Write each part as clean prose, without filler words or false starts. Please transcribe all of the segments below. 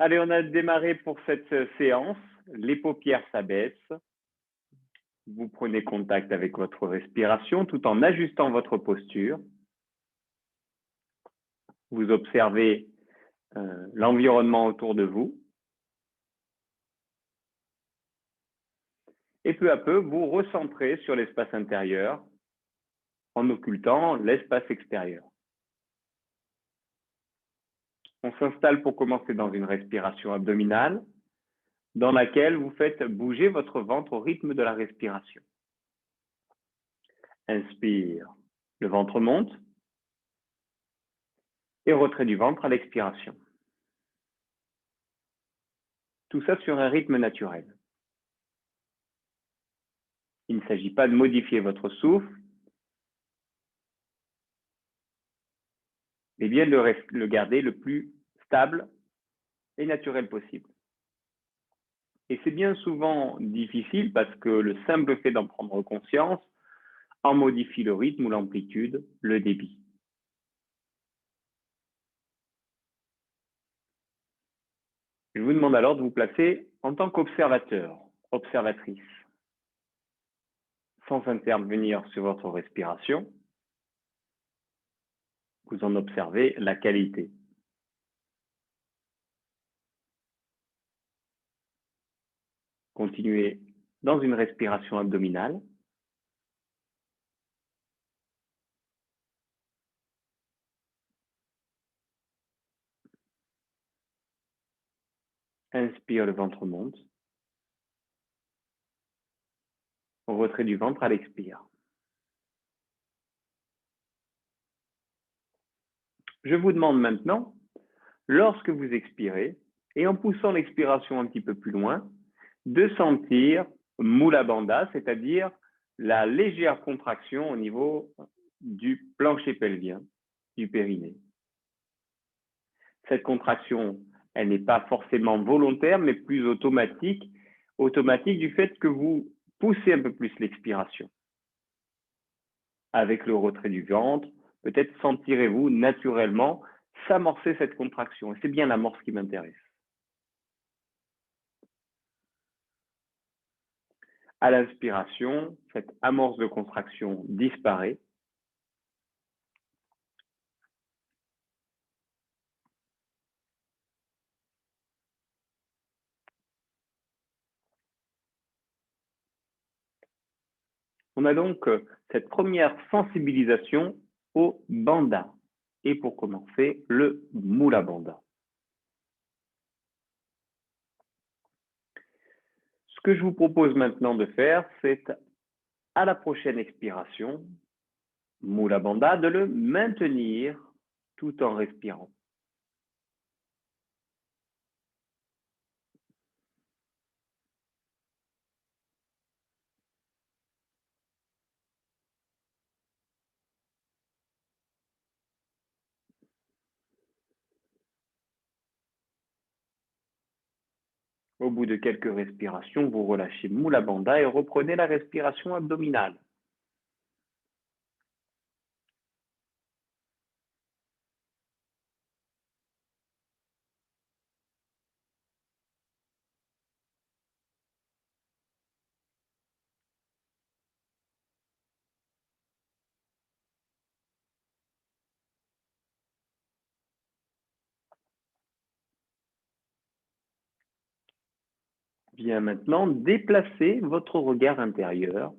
Allez, on a démarré pour cette séance. Les paupières s'abaissent. Vous prenez contact avec votre respiration tout en ajustant votre posture. Vous observez l'environnement autour de vous. Et peu à peu, vous recentrez sur l'espace intérieur en occultant l'espace extérieur. On s'installe pour commencer dans une respiration abdominale dans laquelle vous faites bouger votre ventre au rythme de la respiration. Inspire, le ventre monte et retrait du ventre à l'expiration. Tout ça sur un rythme naturel. Il ne s'agit pas de modifier votre souffle, mais bien de le garder le plus stable et naturel possible. Et c'est bien souvent difficile parce que le simple fait d'en prendre conscience en modifie le rythme ou l'amplitude, le débit. Je vous demande alors de vous placer en tant qu'observateur, observatrice, sans intervenir sur votre respiration. Vous en observez la qualité. Continuez dans une respiration abdominale. Inspire, le ventre monte. Au retrait du ventre à l'expire. Je vous demande maintenant, lorsque vous expirez, et en poussant l'expiration un petit peu plus loin, de sentir Mula Bandha, c'est-à-dire la légère contraction au niveau du plancher pelvien, du périnée. Cette contraction, elle n'est pas forcément volontaire, mais plus automatique du fait que vous poussez un peu plus l'expiration. Avec le retrait du ventre, peut-être sentirez-vous naturellement s'amorcer cette contraction. Et c'est bien l'amorce qui m'intéresse. À l'inspiration, cette amorce de contraction disparaît. On a donc cette première sensibilisation au bandha. Et pour commencer, le Mula Bandha. Ce que je vous propose maintenant de faire, c'est à la prochaine expiration, Mula Bandha, de le maintenir tout en respirant. Au bout de quelques respirations, vous relâchez Mula Bandha et reprenez la respiration abdominale. Bien maintenant, déplacez votre regard intérieur,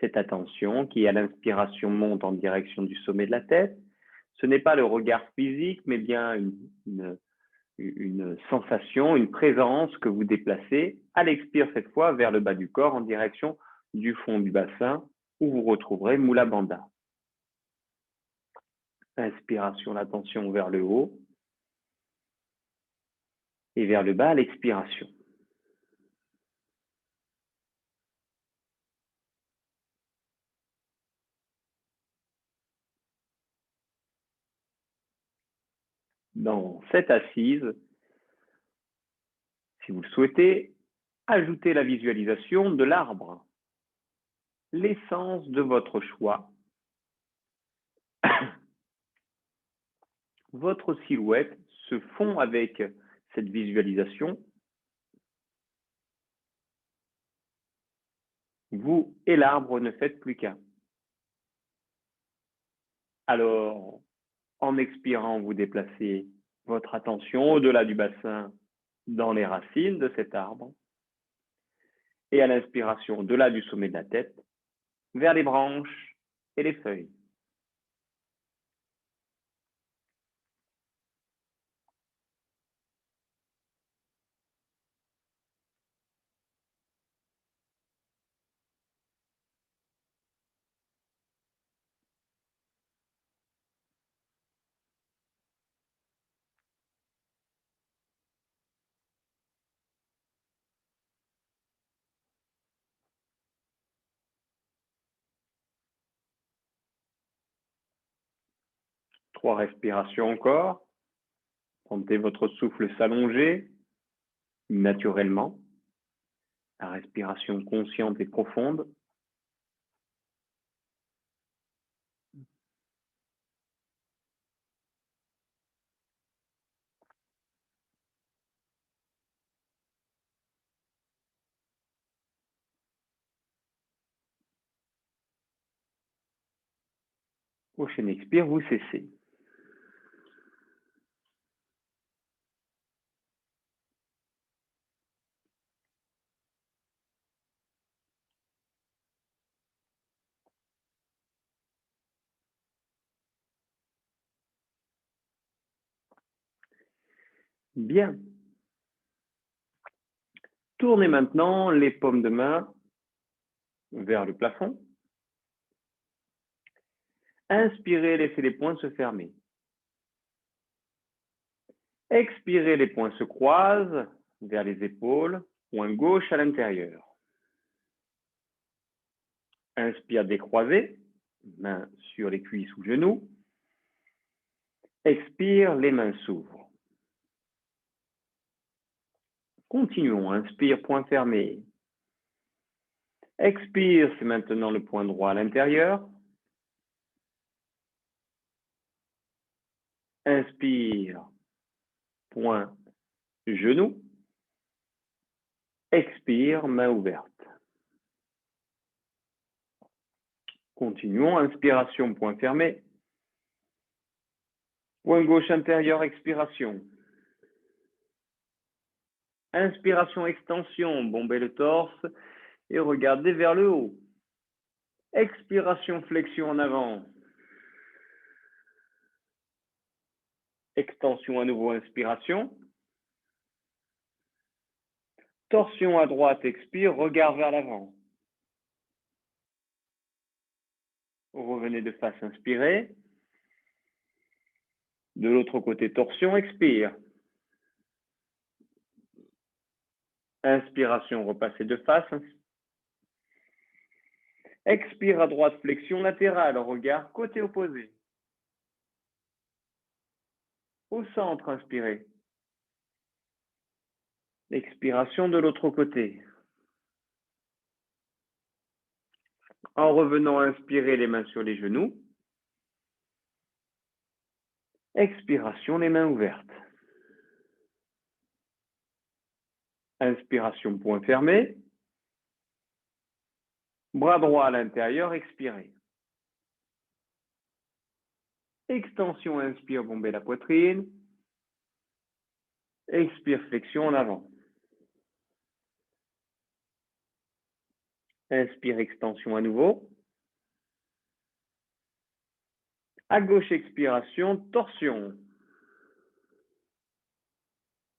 cette attention qui à l'inspiration monte en direction du sommet de la tête. Ce n'est pas le regard physique, mais bien une sensation, une présence que vous déplacez à l'expire cette fois vers le bas du corps en direction du fond du bassin où vous retrouverez Mula Bandha. Inspiration, l'attention vers le haut et vers le bas à l'expiration. Dans cette assise, si vous le souhaitez, ajoutez la visualisation de l'arbre, l'essence de votre choix, votre silhouette se fond avec cette visualisation, vous et l'arbre ne faites plus qu'un. Alors, en expirant, vous déplacez votre attention au-delà du bassin, dans les racines de cet arbre. Et à l'inspiration, au-delà du sommet de la tête, vers les branches et les feuilles. Trois respirations encore. Sentez votre souffle s'allonger naturellement. La respiration consciente et profonde. Prochaine expire, vous cessez. Bien. Tournez maintenant les paumes de main vers le plafond. Inspirez, laissez les poings se fermer. Expirez, les poings se croisent vers les épaules, poing gauche à l'intérieur. Inspire, décroisez, mains sur les cuisses ou genoux. Expire, les mains s'ouvrent. Continuons, inspire, poing fermé. Expire, c'est maintenant le poing droit à l'intérieur. Inspire, poing, genou. Expire, main ouverte. Continuons, inspiration, point fermé. Poing gauche intérieur, expiration. Inspiration, extension, bombez le torse et regardez vers le haut. Expiration, flexion en avant. Extension à nouveau, inspiration. Torsion à droite, expire, regard vers l'avant. Revenez de face, inspirez. De l'autre côté, torsion, expire. Inspiration, repassez de face. Expire à droite, flexion latérale, regard côté opposé. Au centre, inspirez. Expiration de l'autre côté. En revenant, inspirez les mains sur les genoux. Expiration, les mains ouvertes. Inspiration, point fermé. Bras droit à l'intérieur, expirez. Extension, inspire, bombez la poitrine. Expire, flexion en avant. Inspire, extension à nouveau. À gauche, expiration, torsion.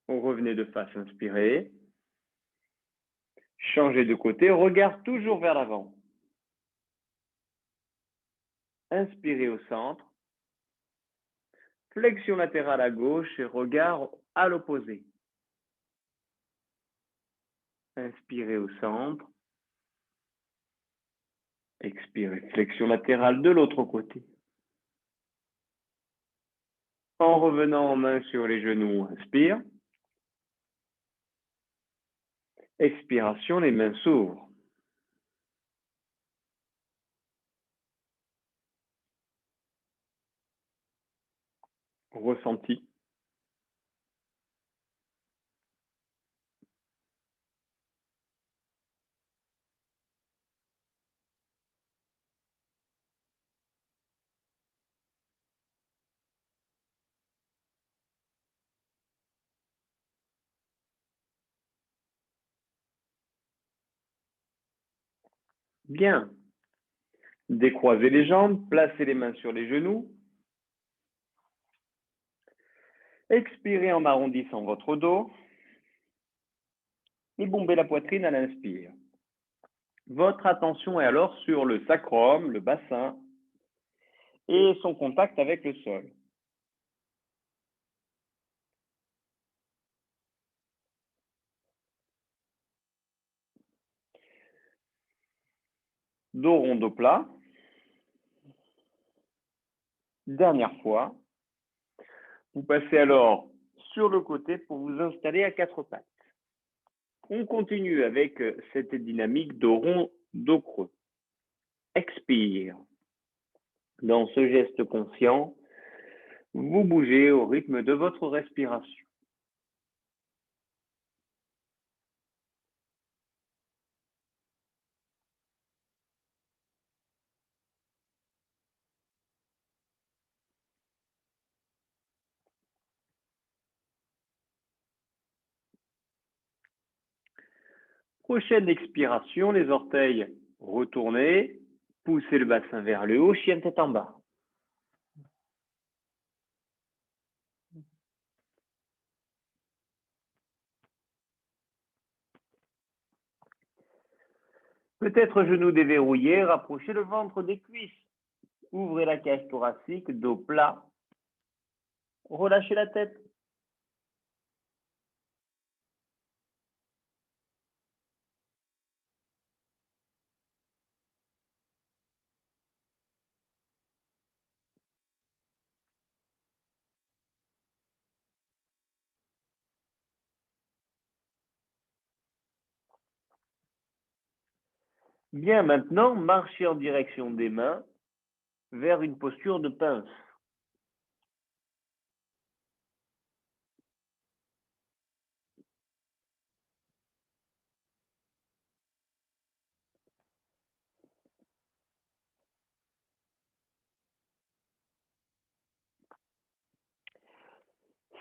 Revenez de face, inspirez. Changez de côté, regard toujours vers l'avant. Inspirez au centre. Flexion latérale à gauche et regard à l'opposé. Inspirez au centre. Expirez, flexion latérale de l'autre côté. En revenant, main sur les genoux, inspire. Expiration, les mains s'ouvrent. Ressenti. Bien. Décroisez les jambes, placez les mains sur les genoux. Expirez en arrondissant votre dos. Et bombez la poitrine à l'inspire. Votre attention est alors sur le sacrum, le bassin, et son contact avec le sol. Dos rond, dos plat. Dernière fois. Vous passez alors sur le côté pour vous installer à quatre pattes. On continue avec cette dynamique dos rond, dos creux. Expire. Dans ce geste conscient, vous bougez au rythme de votre respiration. Prochaine expiration, les orteils retournés, poussez le bassin vers le haut, chien tête en bas. Peut-être genoux déverrouillés, rapprochez le ventre des cuisses. Ouvrez la cage thoracique, dos plat. Relâchez la tête. Bien, maintenant, marchez en direction des mains vers une posture de pince.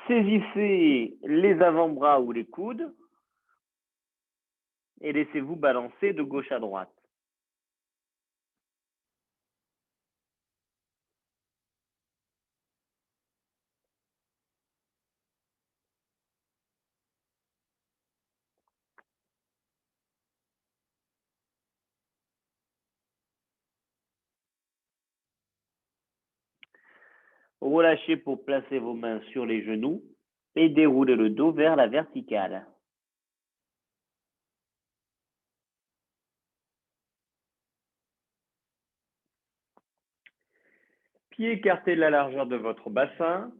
Saisissez les avant-bras ou les coudes et laissez-vous balancer de gauche à droite. Relâchez pour placer vos mains sur les genoux et déroulez le dos vers la verticale. Pieds écartés de la largeur de votre bassin.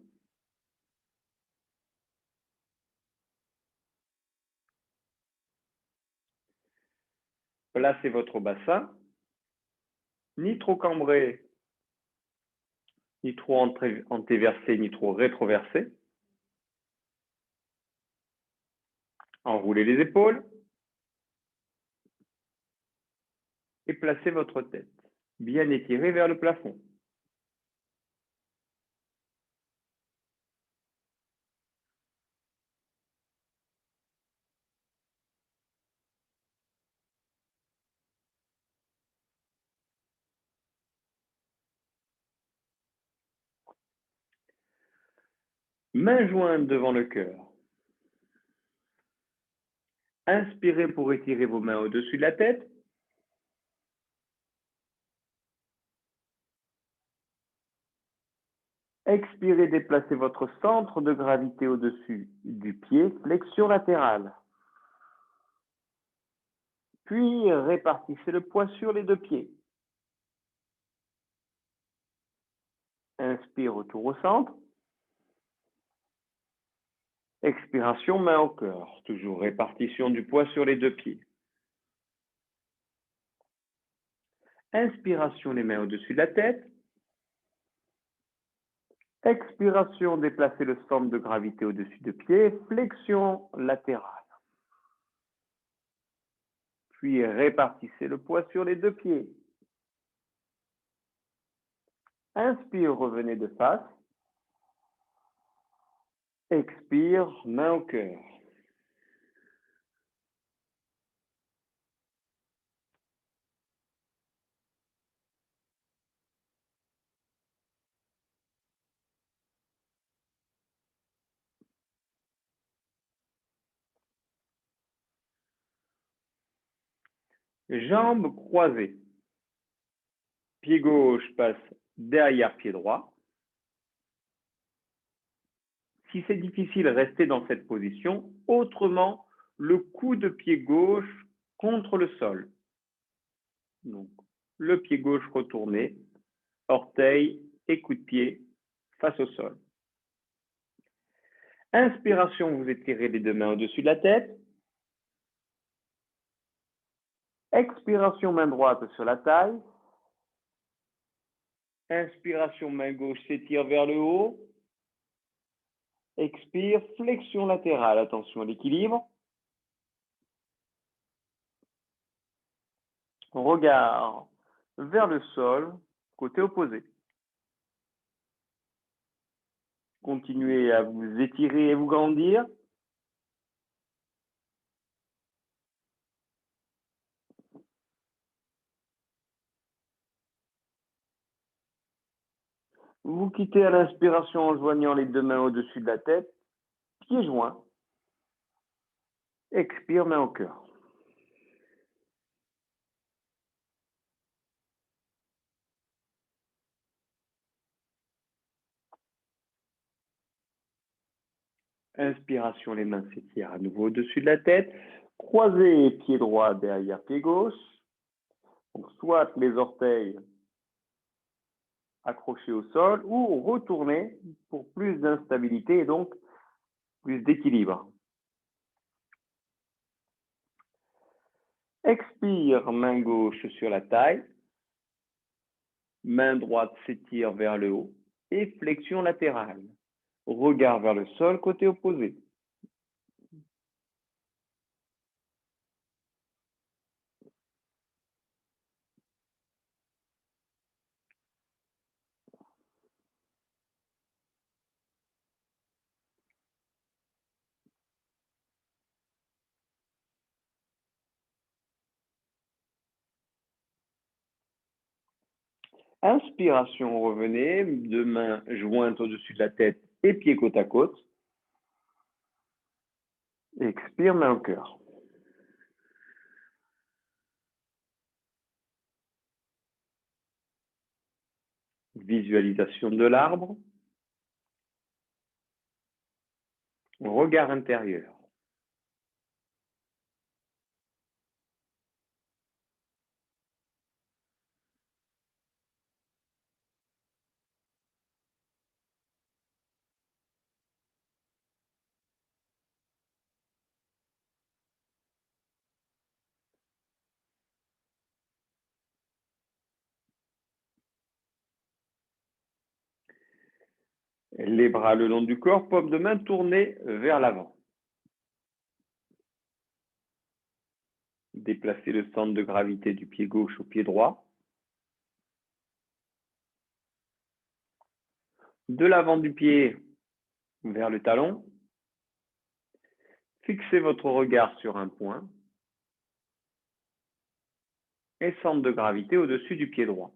Placez votre bassin, ni trop cambré, ni trop antéversé, ni trop rétroversé. Enroulez les épaules et placez votre tête bien étirée vers le plafond. Mains jointes devant le cœur. Inspirez pour étirer vos mains au-dessus de la tête. Expirez, déplacez votre centre de gravité au-dessus du pied, flexion latérale. Puis répartissez le poids sur les deux pieds. Inspire, retour au centre. Expiration, main au cœur. Toujours répartition du poids sur les deux pieds. Inspiration, les mains au-dessus de la tête. Expiration, déplacez le centre de gravité au-dessus des pieds. Flexion latérale. Puis répartissez le poids sur les deux pieds. Inspire, revenez de face. Expire, main au cœur. Jambes croisées. Pied gauche passe derrière pied droit. Si c'est difficile, restez dans cette position. Autrement, le coup de pied gauche contre le sol. Donc, le pied gauche retourné, orteil et coup de pied face au sol. Inspiration, vous étirez les deux mains au-dessus de la tête. Expiration, main droite sur la taille. Inspiration, main gauche s'étire vers le haut. Expire, flexion latérale. Attention à l'équilibre. Regard vers le sol, côté opposé. Continuez à vous étirer et vous grandir. Vous quittez à l'inspiration en joignant les deux mains au-dessus de la tête, pieds joints. Expire, main au cœur. Inspiration, les mains s'étirent à nouveau au-dessus de la tête. Croisez pied droit derrière pied gauche. Donc, soit les orteils accrochés au sol ou retournez pour plus d'instabilité et donc plus d'équilibre. Expire, main gauche sur la taille. Main droite s'étire vers le haut et flexion latérale. Regard vers le sol, côté opposé. Inspiration, revenez, deux mains jointes au-dessus de la tête et pieds côte à côte. Expire, main au cœur. Visualisation de l'arbre. Regard intérieur. Les bras le long du corps, paume de main tournée vers l'avant. Déplacez le centre de gravité du pied gauche au pied droit. De l'avant du pied vers le talon. Fixez votre regard sur un point. Et centre de gravité au-dessus du pied droit.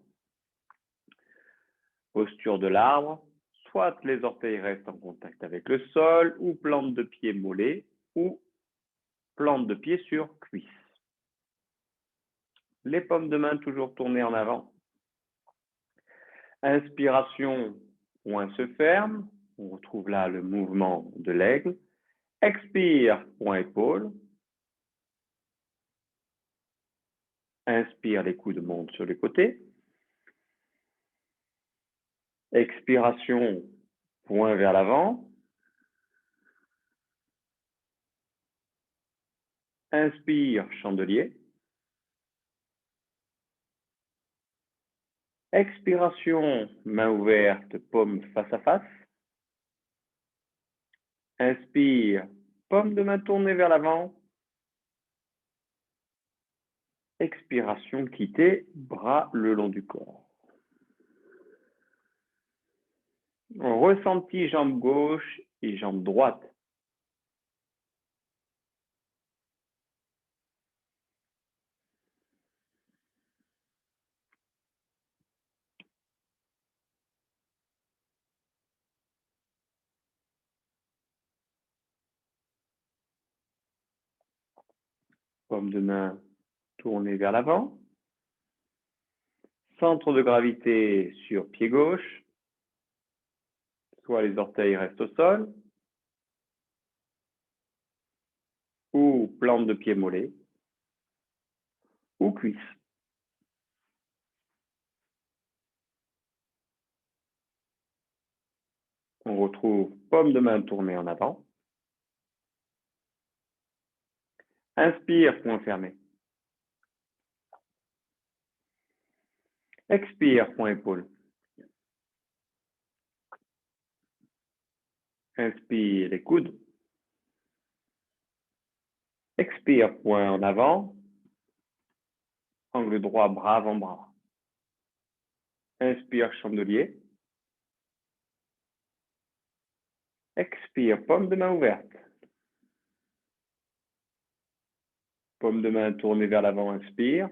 Posture de l'arbre. Soit les orteils restent en contact avec le sol, ou plante de pied mollet, ou plante de pied sur cuisse. Les paumes de main toujours tournées en avant. Inspiration, poing se ferme. On retrouve là le mouvement de l'aigle. Expire, poing épaule. Inspire, les coudes montent sur les côtés. Expiration, poing vers l'avant. Inspire, chandelier. Expiration, main ouverte, paume face à face. Inspire, paume de main tournée vers l'avant. Expiration, quittez, bras le long du corps. Ressenti jambe gauche et jambe droite. Paume de main tournez vers l'avant. Centre de gravité sur pied gauche, soit les orteils restent au sol, ou plante de pied mollet, ou cuisse. On retrouve paume de main tournée en avant. Inspire, poing fermé. Expire, poing épaule. Inspire, les coudes. Expire, poing en avant. Angle droit, bras avant bras. Inspire, chandelier. Expire, paume de main ouverte. Paume de main tournée vers l'avant, inspire.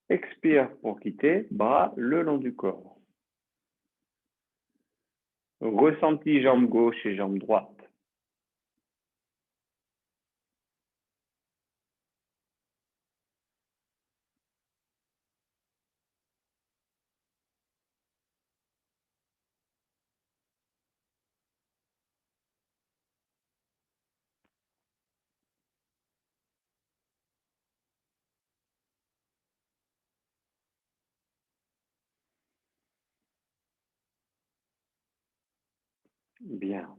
Expire pour quitter, bras le long du corps. Ressenti jambe gauche et jambe droite. Bien.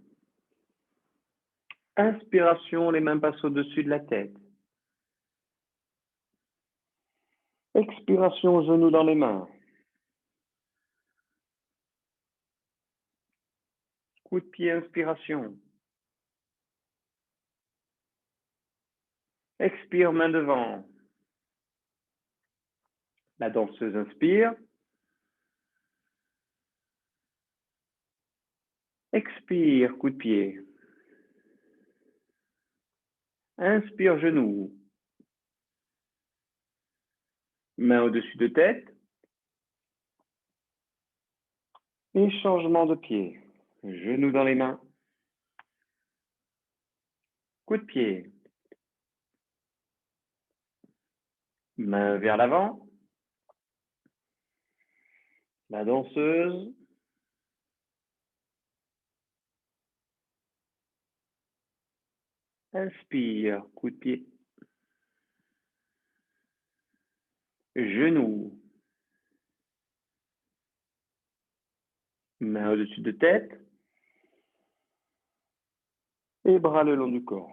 Inspiration, les mains passent au-dessus de la tête. Expiration, genoux dans les mains. Coup de pied, inspiration. Expire, main devant. La danseuse inspire. Expire, coup de pied. Inspire, genou. Main au-dessus de tête. Et changement de pied. Genoux dans les mains. Coup de pied. Main vers l'avant. La danseuse. Inspire, coup de pied. Genoux. Main au-dessus de tête. Et bras le long du corps.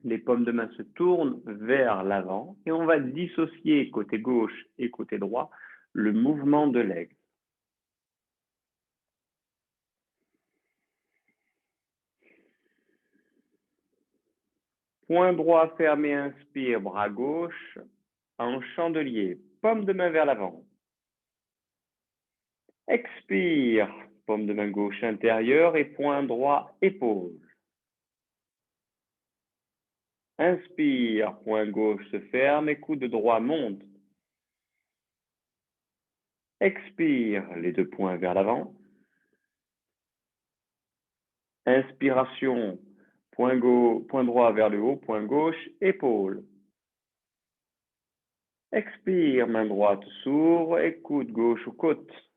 Les paumes de main se tournent vers l'avant et on va dissocier côté gauche et côté droit le mouvement de l'aigle. Poing droit fermé, inspire, bras gauche en chandelier, paume de main vers l'avant. Expire, paume de main gauche intérieure et poing droit épaule. Inspire, poing gauche se ferme et coude droit monte. Expire, les deux poings vers l'avant. Inspiration, point droit vers le haut, point gauche, épaule. Expire, main droite s'ouvre et coude gauche aux côtes.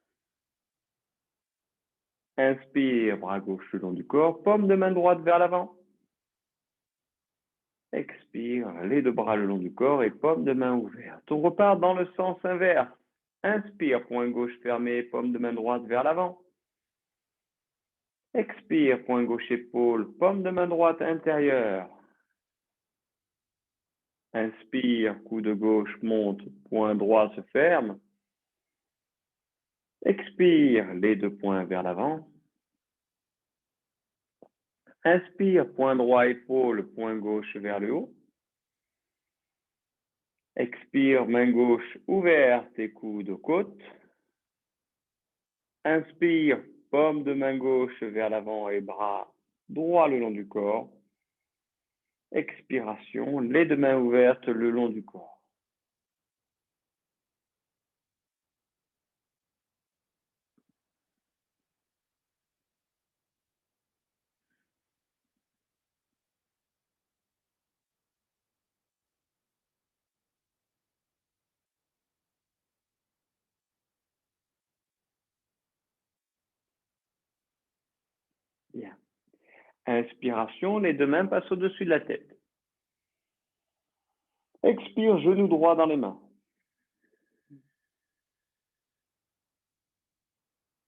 Inspire, bras gauche le long du corps, paume de main droite vers l'avant. Expire, les deux bras le long du corps et paume de main ouverte. On repart dans le sens inverse. Inspire, poing gauche fermé, paume de main droite vers l'avant. Expire, poing gauche épaule, paume de main droite intérieure. Inspire, coude gauche monte, poing droit se ferme. Expire, les deux poings vers l'avant. Inspire, point droit épaule, point gauche vers le haut. Expire, main gauche ouverte et coude aux côtes. Inspire, paume de main gauche vers l'avant et bras droit le long du corps. Expiration, les deux mains ouvertes le long du corps. Inspiration, les deux mains passent au-dessus de la tête. Expire, genou droit dans les mains.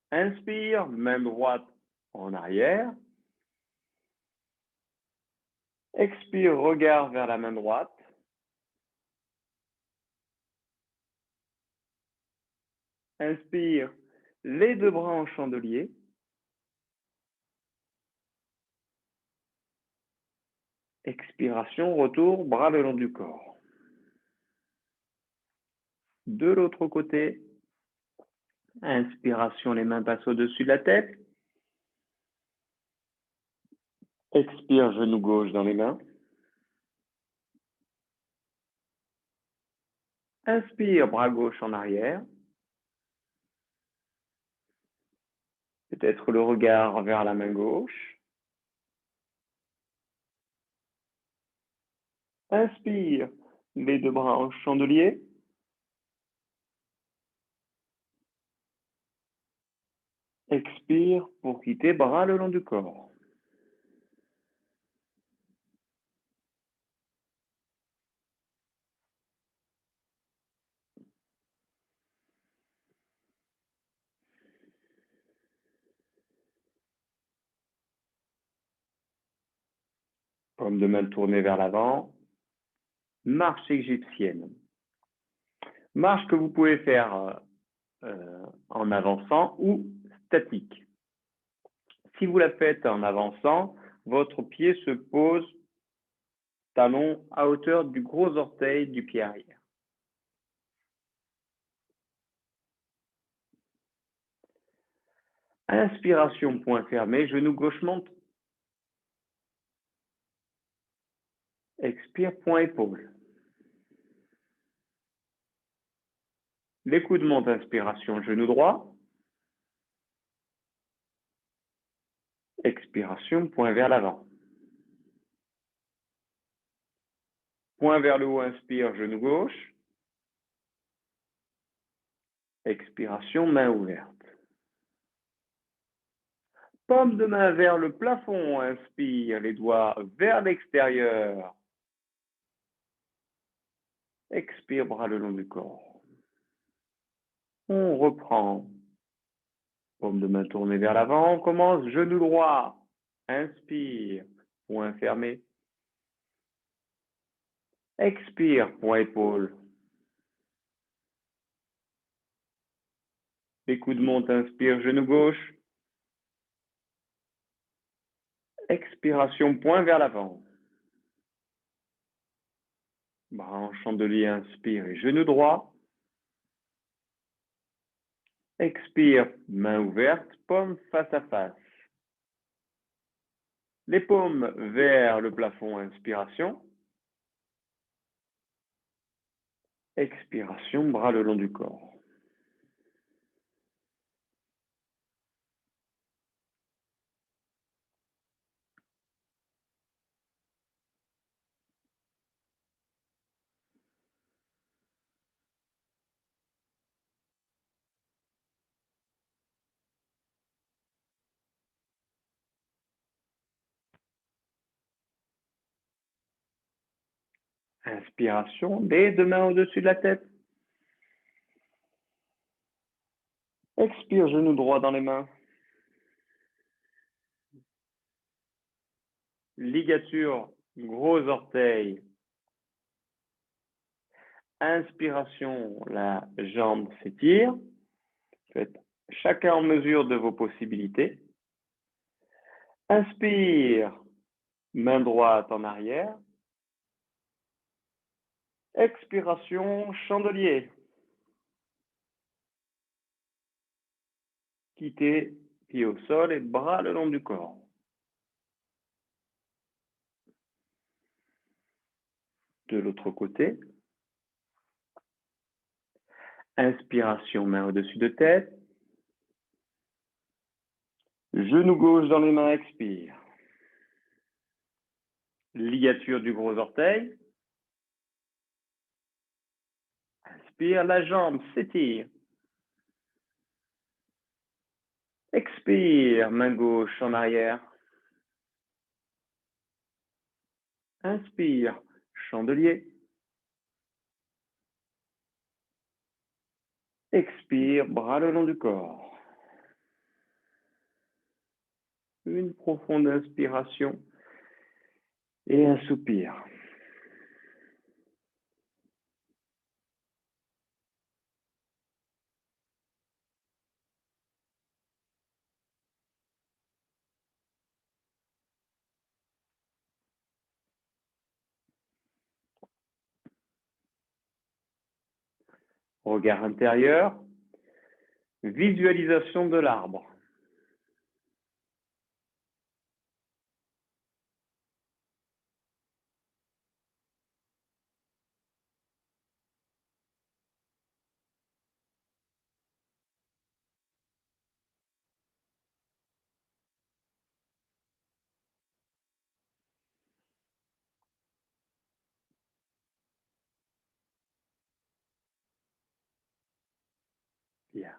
Inspire, main droite en arrière. Expire, regard vers la main droite. Inspire, les deux bras en chandelier. Expiration, retour, bras le long du corps. De l'autre côté, inspiration, les mains passent au-dessus de la tête. Expire, genou gauche dans les mains. Inspire, bras gauche en arrière. Peut-être le regard vers la main gauche. Inspire, les deux bras en chandelier. Expire pour quitter, bras le long du corps. Paume de main tournée vers l'avant. Marche égyptienne. Marche que vous pouvez faire en avançant ou statique. Si vous la faites en avançant, votre pied se pose talon à hauteur du gros orteil du pied arrière. Inspiration, poing fermé, genou gauche monte. Expire, point épaule. Les coudes montent, inspiration, genou droit. Expiration, point vers l'avant. Point vers le haut, inspire, genou gauche. Expiration, main ouverte. Paume de main vers le plafond, inspire, les doigts vers l'extérieur. Expire, bras le long du corps. On reprend. Paume de main tournée vers l'avant, on commence, genou droit. Inspire, poing fermé. Expire, point épaule. Les coudes montent, inspire, genou gauche. Expiration, point vers l'avant. Bras en chandelier, inspire et genou droit. Expire, main ouverte, paume face à face. Les paumes vers le plafond, inspiration. Expiration, bras le long du corps. Inspiration, les deux mains au-dessus de la tête. Expire, genou droit dans les mains. Ligature, gros orteil. Inspiration, la jambe s'étire. Faites chacun en mesure de vos possibilités. Inspire, main droite en arrière. Expiration, chandelier. Quittez, pied au sol et bras le long du corps. De l'autre côté. Inspiration, main au-dessus de tête. Genou gauche dans les mains, expire. Ligature du gros orteil. Inspire, la jambe s'étire. Expire, main gauche en arrière. Inspire, chandelier. Expire, bras le long du corps. Une profonde inspiration et un soupir. Regard intérieur, visualisation de l'arbre. Bien.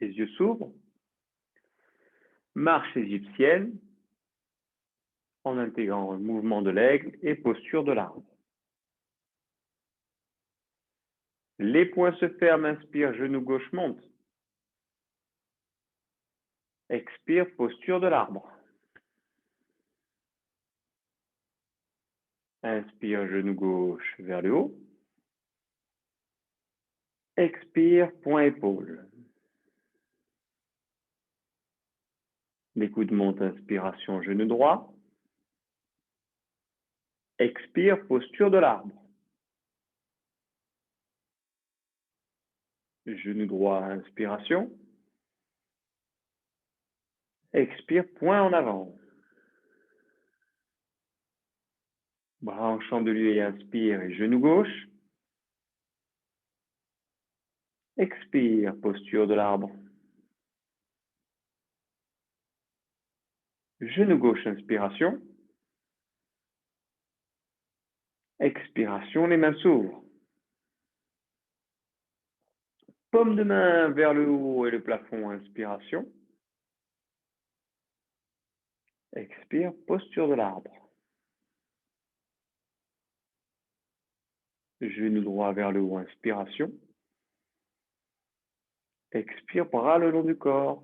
Les yeux s'ouvrent. Marche égyptienne en intégrant le mouvement de l'aigle et posture de l'arbre. Les poings se ferment, inspire, genou gauche monte. Expire, posture de l'arbre. Inspire, genou gauche vers le haut. Expire, point épaule. Les coudes montent, inspiration, genou droit. Expire, posture de l'arbre. Genou droit, inspiration. Expire, point en avant. Bras en chandelier, inspire et genou gauche. Expire, posture de l'arbre. Genou gauche, inspiration. Expiration, les mains s'ouvrent. Paume de main vers le haut et le plafond, inspiration. Expire, posture de l'arbre. Genou droit vers le haut, inspiration. Expire, bras le long du corps.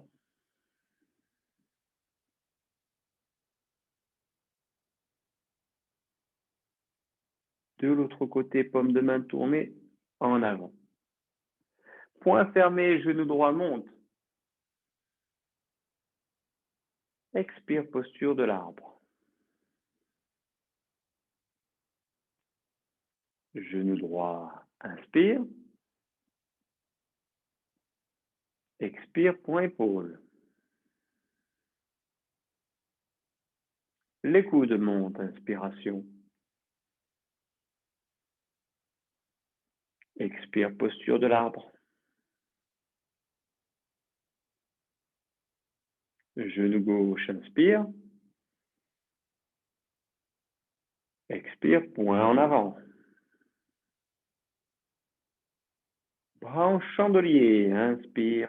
De l'autre côté, paume de main tournée en avant. Poing fermé, genou droit monte. Expire, posture de l'arbre. Genou droit, inspire. Expire, point épaule. Les coudes montent, inspiration. Expire, posture de l'arbre. Genou gauche, inspire. Expire, point en avant. Bras en chandelier, inspire.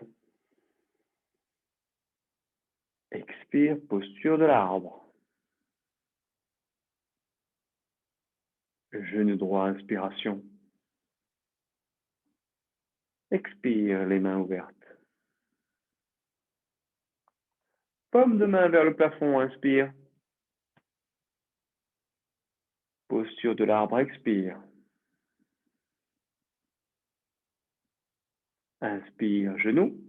Expire, posture de l'arbre. Genou droit, inspiration. Expire, les mains ouvertes. Paume de main vers le plafond, inspire. Posture de l'arbre, expire. Inspire, genou.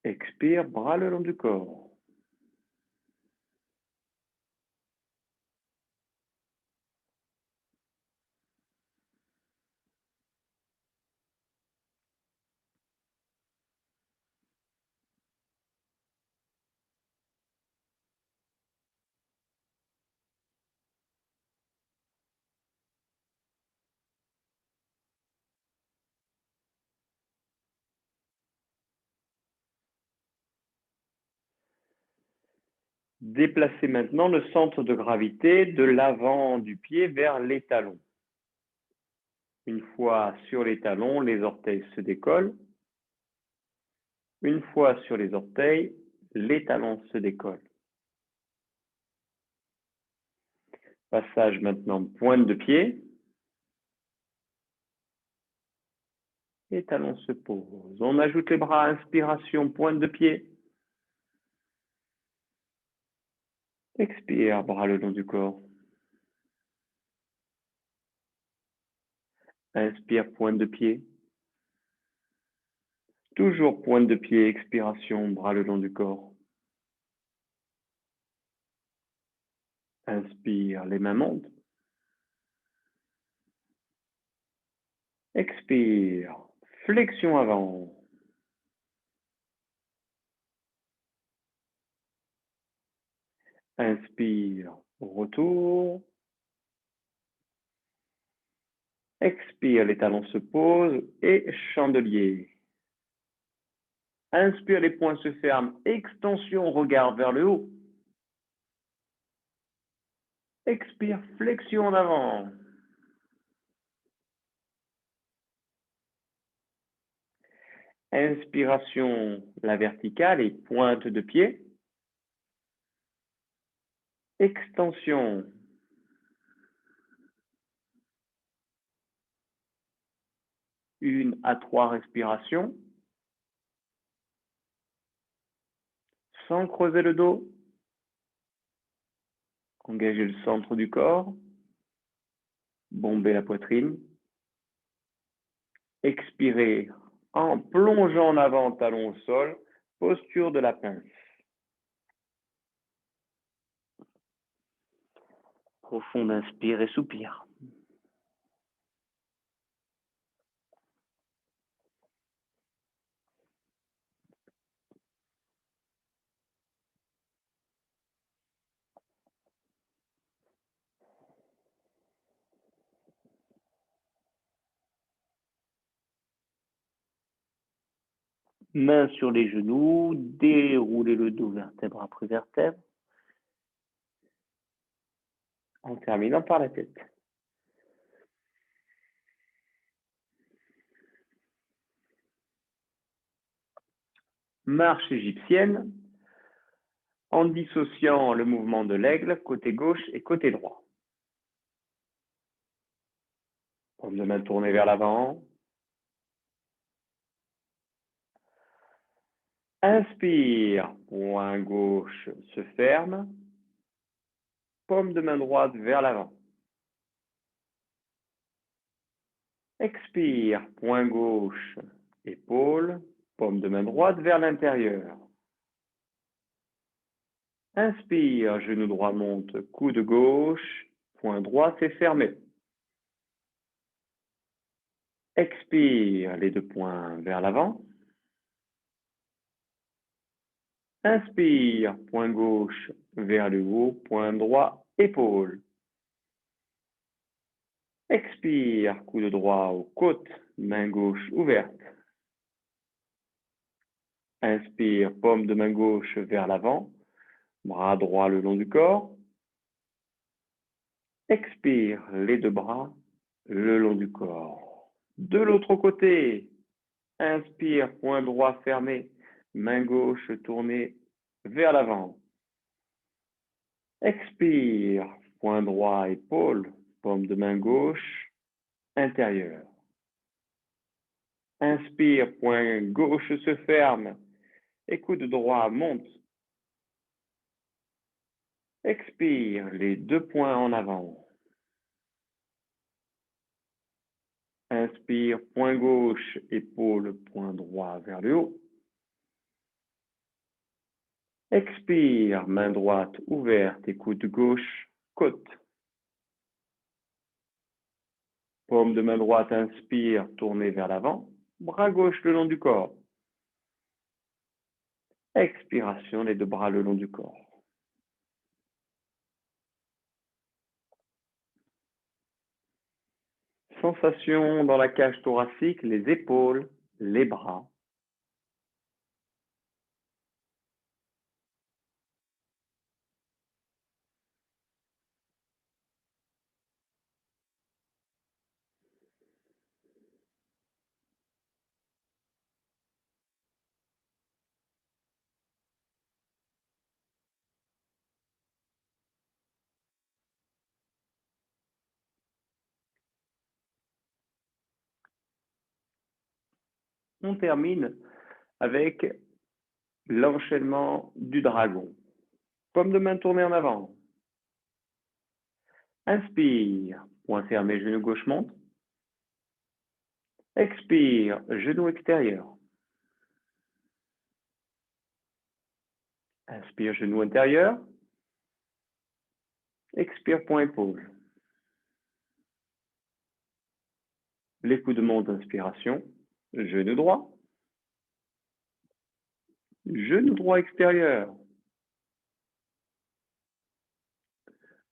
Expire, bras le long du corps. Déplacez maintenant le centre de gravité de l'avant du pied vers les talons. Une fois sur les talons, les orteils se décollent. Une fois sur les orteils, les talons se décollent. Passage maintenant pointe de pied. Et talon se pose. On ajoute les bras, inspiration, pointe de pied. Expire, bras le long du corps. Inspire, pointe de pied. Toujours pointe de pied, expiration, bras le long du corps. Inspire, les mains montent. Expire, flexion avant. Inspire, retour. Expire, les talons se posent et chandelier. Inspire, les poings se ferment. Extension, regard vers le haut. Expire, flexion en avant. Inspiration, la verticale et pointe de pied. Extension. Une à trois respirations. Sans creuser le dos. Engagez le centre du corps. Bombez la poitrine. Expirez en plongeant en avant, talon au sol. Posture de la pince. Profond inspire et soupire. Main sur les genoux, déroulez le dos vertèbre après vertèbre, en terminant par la tête. Marche égyptienne, en dissociant le mouvement de l'aigle, côté gauche et côté droit. Paume de main tournée vers l'avant. Inspire, poing gauche se ferme. Paume de main droite vers l'avant. Expire, poing gauche, épaule, paume de main droite vers l'intérieur. Inspire, genou droit monte, coude gauche, poing droit s'est fermé. Expire, les deux poings vers l'avant. Inspire, poing gauche vers le haut, poing droit, épaule. Expire, coude droit aux côtes, main gauche ouverte. Inspire, paume de main gauche vers l'avant, bras droit le long du corps. Expire, les deux bras le long du corps. De l'autre côté, inspire, poing droit fermé, main gauche tournée vers l'avant. Expire, poing droit, épaule, paume de main gauche, intérieur. Inspire, poing gauche se ferme et coude droit monte. Expire, les deux poings en avant. Inspire, poing gauche, épaule, poing droit vers le haut. Expire, main droite ouverte et coude gauche, côte. Paume de main droite, inspire, tournez vers l'avant. Bras gauche le long du corps. Expiration, les deux bras le long du corps. Sensation dans la cage thoracique, les épaules, les bras. On termine avec l'enchaînement du dragon. Paume de main tournée en avant. Inspire, poing fermé, genou gauche monte. Expire, genou extérieur. Inspire, genou intérieur. Expire, point épaule. Les coudes montent, inspiration. Genou droit. Genou droit extérieur.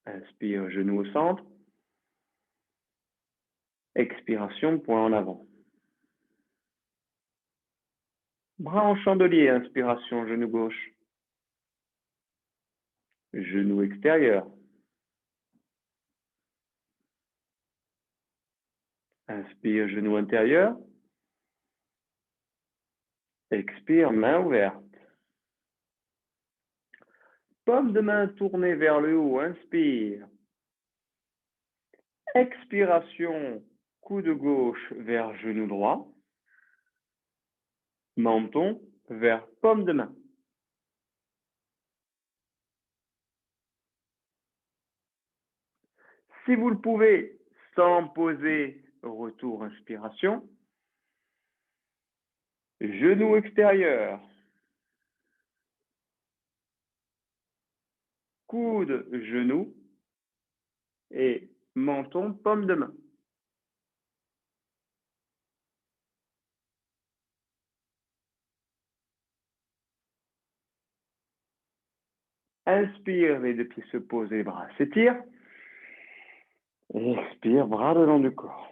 Inspire, genou au centre. Expiration, point en avant. Bras en chandelier, inspiration, genou gauche. Genou extérieur. Inspire, genou intérieur. Expire, main ouverte. Paume de main tournée vers le haut, inspire. Expiration, coude gauche vers genou droit. Menton vers paume de main. Si vous le pouvez, sans poser, retour, inspiration. Genou extérieur. Coude, genou. Et menton, paume de main. Inspire, les deux pieds se posent, les bras s'étirent. Expire, bras le long du corps.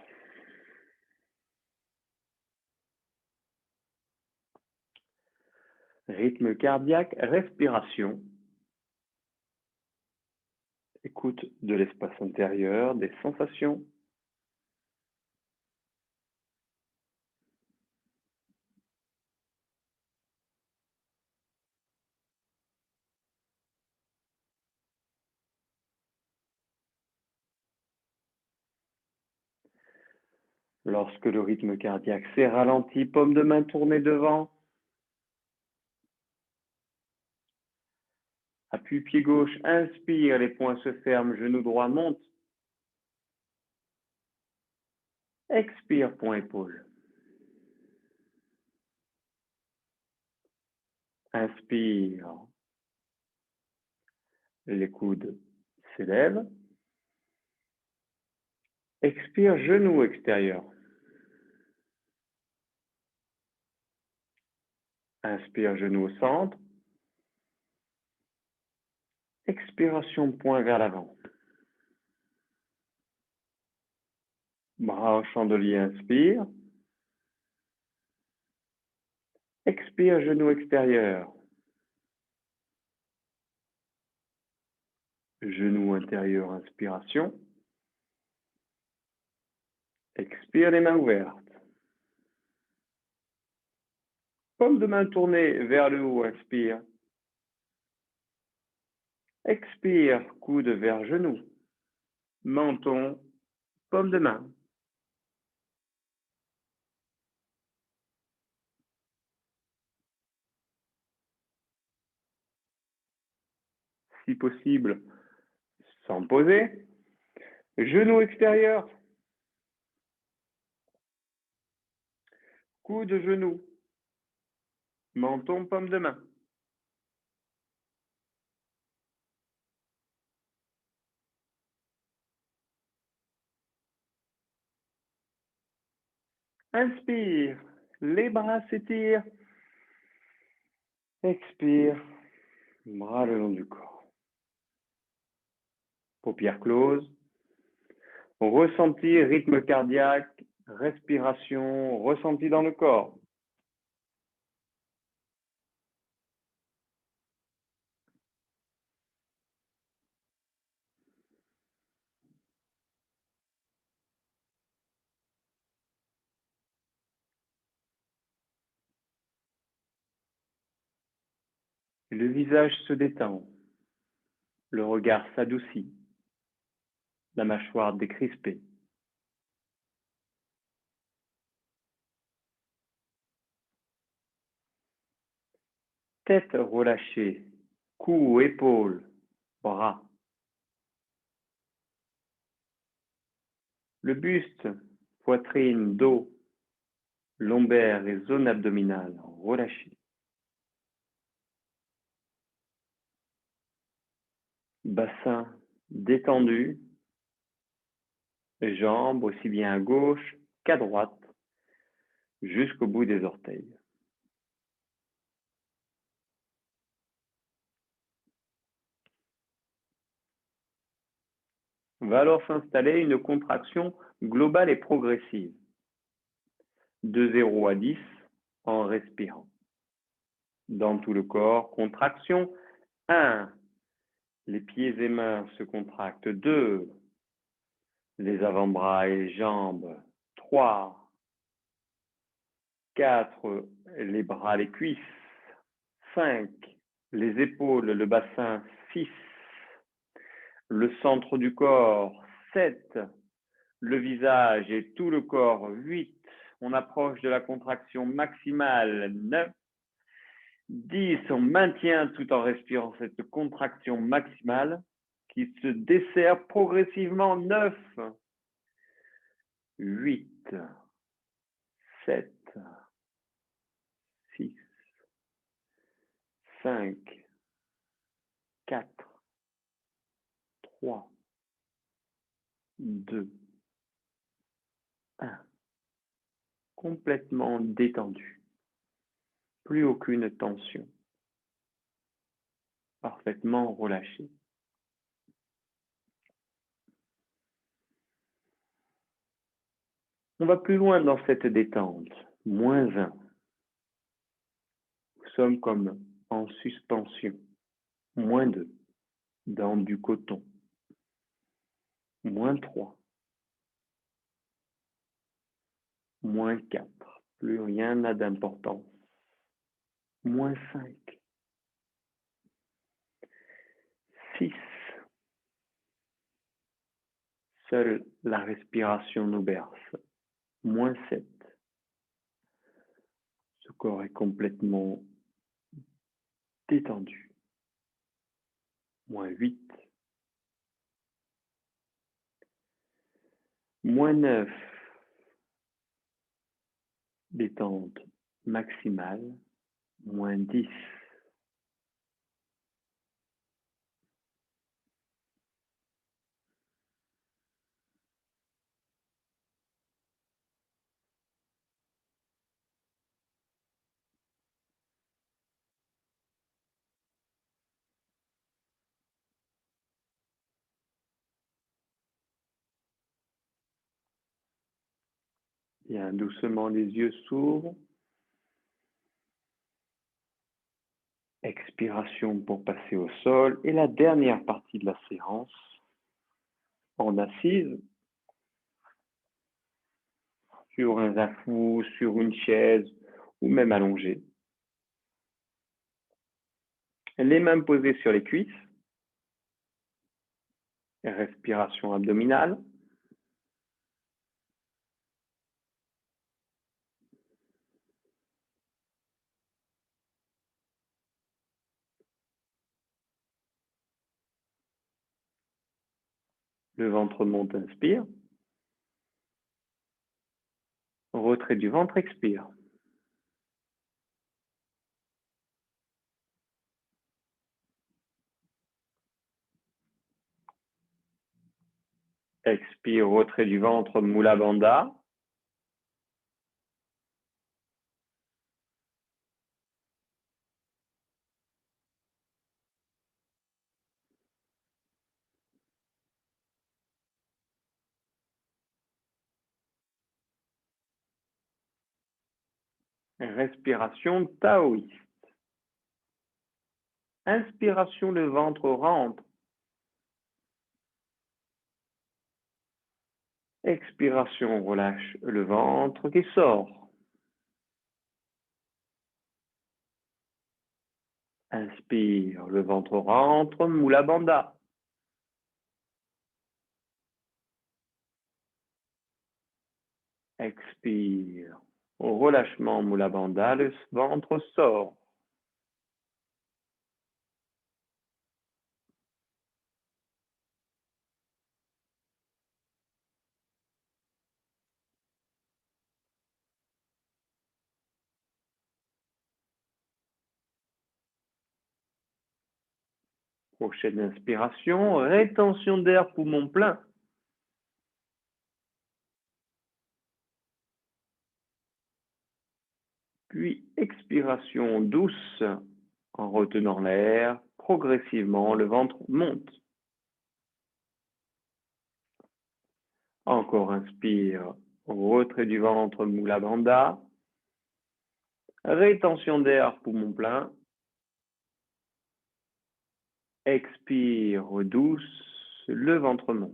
Rythme cardiaque, respiration. Écoute de l'espace intérieur, des sensations. Lorsque le rythme cardiaque s'est ralenti, paume de main tournée devant. Appui pied gauche, inspire, les poings se ferment, genou droit monte. Expire, point épaule. Inspire, les coudes s'élèvent. Expire, genou extérieur. Inspire, genou au centre. Expiration, point vers l'avant. Bras au chandelier, inspire. Expire, genou extérieur. Genou intérieur, inspiration. Expire, les mains ouvertes. Paume de main tournée vers le haut, inspire. Expire, coude vers genou. Menton, paume de main. Si possible, sans poser. Genou extérieur. Coude, genou. Menton, paume de main. Inspire, les bras s'étirent. Expire, bras le long du corps. Paupières closes. Ressenti, rythme cardiaque, respiration, ressenti dans le corps. Le visage se détend. Le regard s'adoucit. La mâchoire décrispée. Tête relâchée, cou, épaules, bras. Le buste, poitrine, dos, lombaire et zone abdominale relâchée. Bassin détendu, jambes aussi bien à gauche qu'à droite, jusqu'au bout des orteils. Va alors s'installer une contraction globale et progressive, de 0 à 10 en respirant. Dans tout le corps, contraction 1. Les pieds et mains se contractent 2. Les avant-bras et les jambes 3. 4. Les bras, les cuisses 5. Les épaules, le bassin 6. Le centre du corps 7. Le visage et tout le corps 8. On approche de la contraction maximale 9. 10. On maintient tout en respirant cette contraction maximale qui se desserre progressivement 9. 8. 7. 6. 5. 4. 3. 2. 1. Complètement détendu. Plus aucune tension. Parfaitement relâché. On va plus loin dans cette détente. -1. Nous sommes comme en suspension. -2. Dans du coton. -3. -4. Plus rien n'a d'importance. -5. 6. Seule la respiration nous berce. -7. Ce corps est complètement détendu. -8. -9. Détente maximale. -10. Bien, doucement, les yeux s'ouvrent. Expiration pour passer au sol. Et la dernière partie de la séance, en assise, sur un zafou, sur une chaise ou même allongé. Les mains posées sur les cuisses. Respiration abdominale. Le ventre monte, inspire. Retrait du ventre, expire. Expire, retrait du ventre, Mula Bandha. Respiration taoïste. Inspiration, le ventre rentre. Expiration, relâche le ventre qui sort. Inspire, le ventre rentre, Mula Bandha. Expire, au relâchement Mula Bandha, le ventre sort. Prochaine inspiration, rétention d'air, poumon plein. Puis expiration douce en retenant l'air. Progressivement, le ventre monte. Encore inspire, retrait du ventre, Mula Bandha. Rétention d'air, poumon plein. Expire douce, le ventre monte.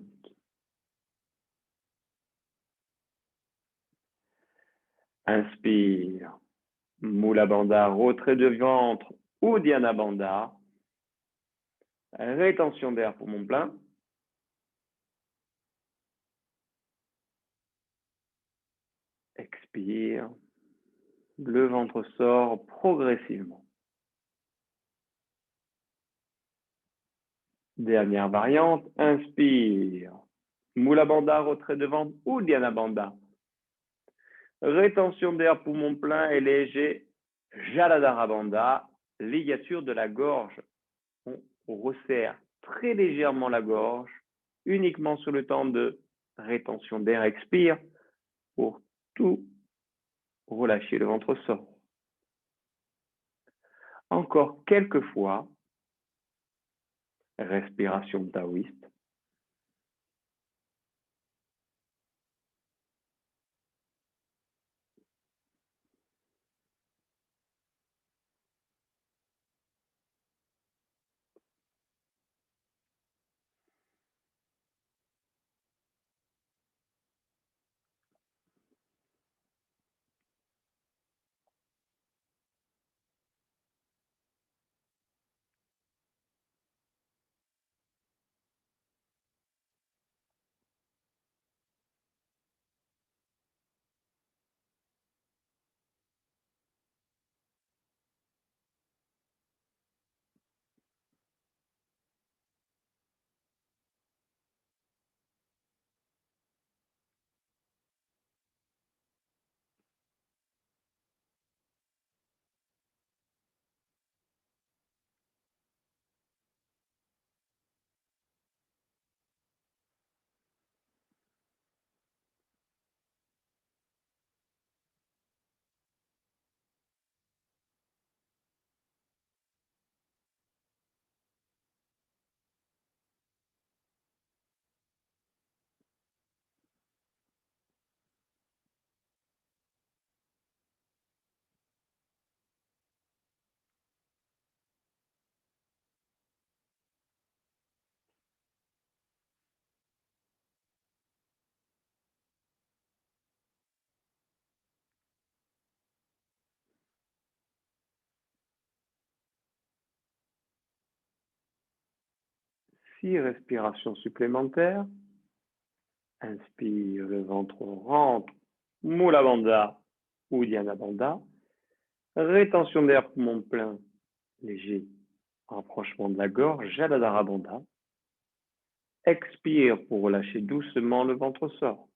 Inspire, Mula Bandha, retrait de ventre, Uddiyana Bandha. Rétention d'air, poumon plein. Expire, le ventre sort progressivement. Dernière variante, inspire. Mula Bandha, retrait de ventre, Uddiyana Bandha. Rétention d'air, poumon plein et léger, Jaladhara Bandha, ligature de la gorge. On resserre très légèrement la gorge, uniquement sur le temps de rétention d'air. Expire pour tout relâcher, le ventre sort. Encore quelques fois, respiration taoïste. Six respirations supplémentaires. Inspire, le ventre rentre, Mula Bandha, Uddiyana Bandha. Rétention d'air, poumon plein, léger, rapprochement de la gorge, Jaladhara Bandha. Expire pour relâcher doucement, le ventre sort.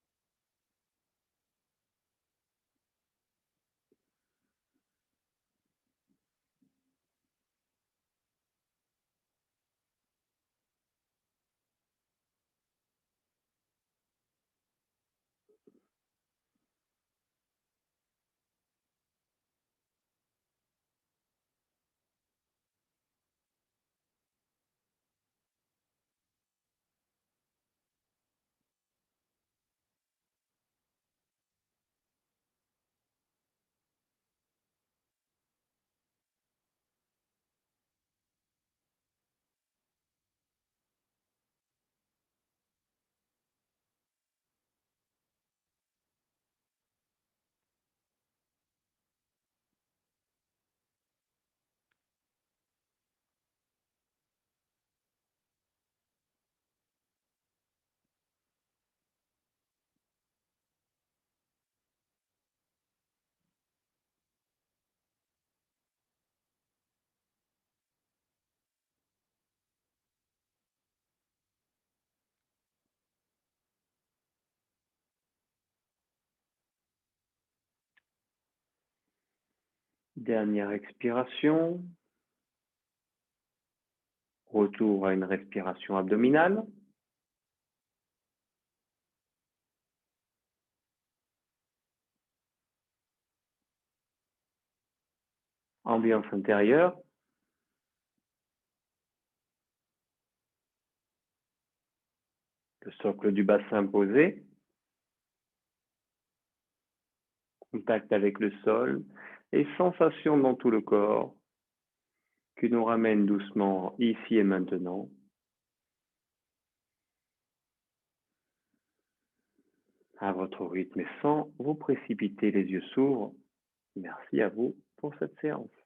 Dernière expiration. Retour à une respiration abdominale. Ambiance intérieure. Le socle du bassin posé. Contact avec le sol et sensation dans tout le corps qui nous ramène doucement ici et maintenant. À votre rythme et sans vous précipiter, les yeux s'ouvrent. Merci à vous pour cette séance.